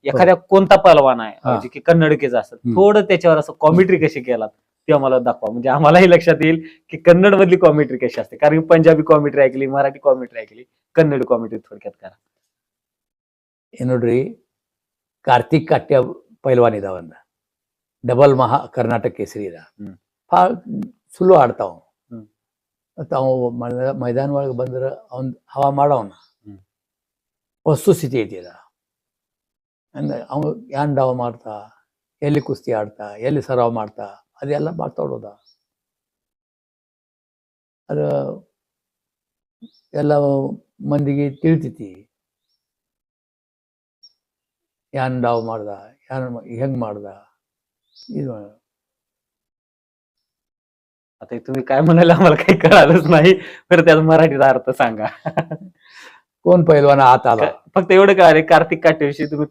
एखाद्या कोणता पहलवान आहे हा. जे की कन्नडकेच असतात, हम्म. थोडं त्याच्यावर असं कॉमेंट्री कशी केलात ते आम्हाला दाखवा, म्हणजे आम्हालाही लक्षात येईल की कन्नड मधली कॉमेंट्री कशी असते. कारण की पंजाबी कॉमेंट्री ऐकली, मराठी कॉमेंट्री ऐकली, कन्नड कॉमेंट्री थोडक्यात करा. ಏನೋಡ್ರಿ ಕಾರ್ತಿಕ್ ಕಾಟ್ಯ ಪೈಲ್ವಾನ್ ಇದಾವಂದ ಡಬಲ್ ಮಹಾ ಕರ್ನಾಟಕ ಕೇಸರಿ ಇದ ಹ್ಮ್. ಭಾಳ ಸುಳ್ಳು ಆಡ್ತಾವ ಹ್ಮ್. ಮತ್ತು ಅವ ಮೈದಾನ ಒಳಗೆ ಬಂದ್ರೆ ಅವನ್ ಹವಾ ಮಾಡವನ ಹ್ಮ್. ವಸ್ತುಸ್ಥಿತಿ ಐತಿ ಅದ ಅಂದ್ರೆ ಅವ ಯಾನ್ ಡಾವ ಮಾಡ್ತಾ, ಎಲ್ಲಿ ಕುಸ್ತಿ ಆಡ್ತಾ, ಎಲ್ಲಿ ಸರಾವ್ ಮಾಡ್ತಾ, ಅದೆಲ್ಲ ಮಾತಾಡೋದ. ಅದು ಎಲ್ಲ ಮಂದಿಗೆ ತಿಳಿತೈತಿ ಯಾನ್ ಡಾವ್ ಮಾಡ್ದ, ಯಾನ್ ಹೆಂಗ್ ಮಾಡ್ದ. ಇದು आता हे तुम्ही काय म्हणाले आम्हाला काही कळालंच नाही, तर त्याचा मराठीचा अर्थ सांगा. कोण पैलवान आत आला फक्त एवढं कळालं कार्तिक काट्याविषयी तुम्ही